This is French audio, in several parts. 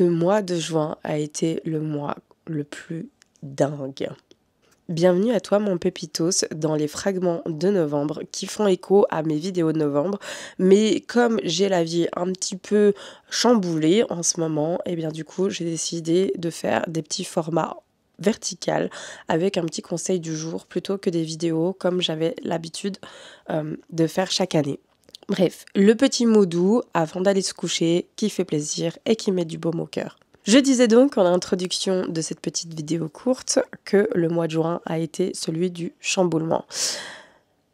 ce mois de juin a été le mois le plus dingue. Bienvenue à toi mon pépitos dans les fragments de novembre qui font écho à mes vidéos de novembre. Mais comme j'ai la vie un petit peu chamboulée en ce moment, et bien du coup j'ai décidé de faire des petits formats verticaux avec un petit conseil du jour plutôt que des vidéos comme j'avais l'habitude de faire chaque année. Bref, le petit mot doux avant d'aller se coucher qui fait plaisir et qui met du baume au cœur. Je disais donc en introduction de cette petite vidéo courte que le mois de juin a été celui du chamboulement.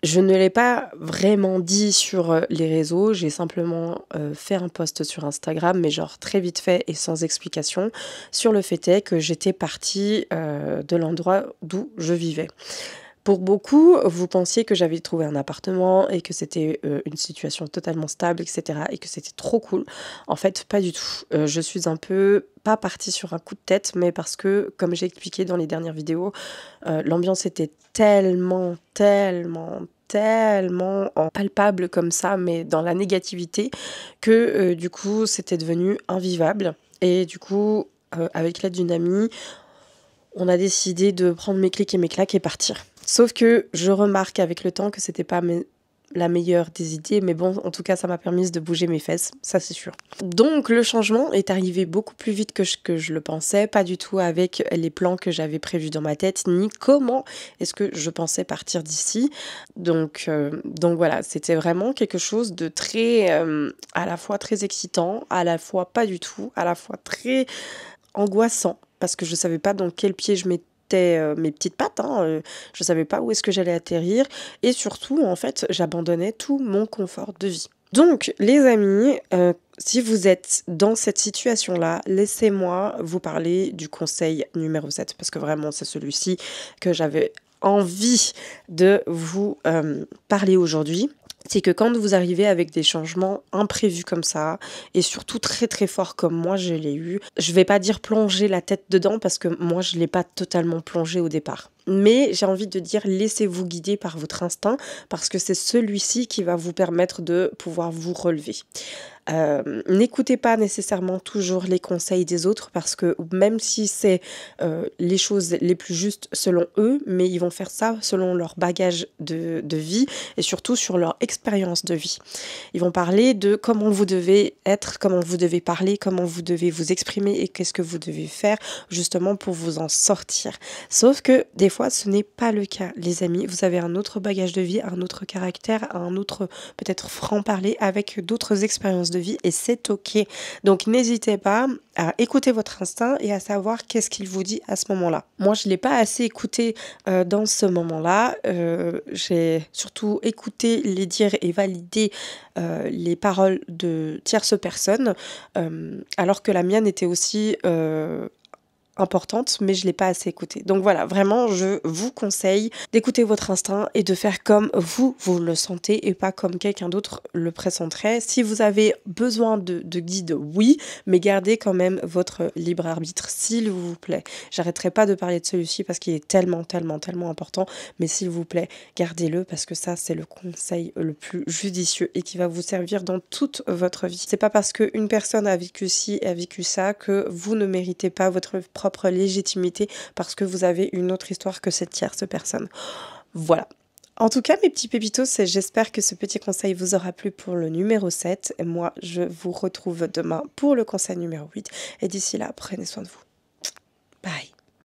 Je ne l'ai pas vraiment dit sur les réseaux, j'ai simplement fait un post sur Instagram, mais genre très vite fait et sans explication, sur le fait est que j'étais partie de l'endroit d'où je vivais. Pour beaucoup, vous pensiez que j'avais trouvé un appartement et que c'était une situation totalement stable, etc. et que c'était trop cool. En fait, pas du tout. Je suis un peu pas partie sur un coup de tête, mais parce que, comme j'ai expliqué dans les dernières vidéos, l'ambiance était tellement palpable comme ça, mais dans la négativité, que du coup, c'était devenu invivable. Et du coup, avec l'aide d'une amie, on a décidé de prendre mes clics et mes claques et partir. Sauf que je remarque avec le temps que c'était pas la meilleure des idées, mais bon, en tout cas, ça m'a permis de bouger mes fesses, ça c'est sûr. Donc le changement est arrivé beaucoup plus vite que je le pensais, pas du tout avec les plans que j'avais prévus dans ma tête, ni comment est-ce que je pensais partir d'ici. Donc voilà, c'était vraiment quelque chose de très, à la fois très excitant, à la fois pas du tout, à la fois très angoissant, parce que je savais pas dans quel pied je mettais mes petites pattes, je savais pas où est-ce que j'allais atterrir, et surtout, en fait, j'abandonnais tout mon confort de vie. Donc, les amis, si vous êtes dans cette situation-là, laissez-moi vous parler du conseil numéro 7, parce que vraiment, c'est celui-ci que j'avais envie de vous parler aujourd'hui. C'est que quand vous arrivez avec des changements imprévus comme ça, et surtout très très forts comme moi je l'ai eu, je vais pas dire plonger la tête dedans parce que moi je l'ai pas totalement plongé au départ. Mais j'ai envie de dire laissez-vous guider par votre instinct parce que c'est celui-ci qui va vous permettre de pouvoir vous relever. N'écoutez pas nécessairement toujours les conseils des autres parce que même si c'est les choses les plus justes selon eux, mais ils vont faire ça selon leur bagage de vie et surtout sur leur expérience de vie. Ils vont parler de comment vous devez être, comment vous devez parler, comment vous devez vous exprimer et qu'est-ce que vous devez faire justement pour vous en sortir. Sauf que des fois, ce n'est pas le cas, les amis. Vous avez un autre bagage de vie, un autre caractère, un autre peut-être franc-parler avec d'autres expériences de vie et c'est ok. Donc n'hésitez pas à écouter votre instinct et à savoir qu'est-ce qu'il vous dit à ce moment-là. Moi, je ne l'ai pas assez écouté dans ce moment-là. J'ai surtout écouté les dires et validé les paroles de tierces personnes, alors que la mienne était aussi importante, mais je ne l'ai pas assez écoutée. Donc voilà, vraiment, je vous conseille d'écouter votre instinct et de faire comme vous le sentez et pas comme quelqu'un d'autre le pressenterait. Si vous avez besoin de guide, oui, mais gardez quand même votre libre arbitre, s'il vous plaît. J'arrêterai pas de parler de celui-ci parce qu'il est tellement important, mais s'il vous plaît, gardez-le parce que ça, c'est le conseil le plus judicieux et qui va vous servir dans toute votre vie. C'est pas parce qu'une personne a vécu ci et a vécu ça que vous ne méritez pas votre propre légitimité parce que vous avez une autre histoire que cette tierce personne. Voilà. En tout cas, mes petits pépitos, j'espère que ce petit conseil vous aura plu pour le numéro 7. Et moi, je vous retrouve demain pour le conseil numéro 8. Et d'ici là, prenez soin de vous.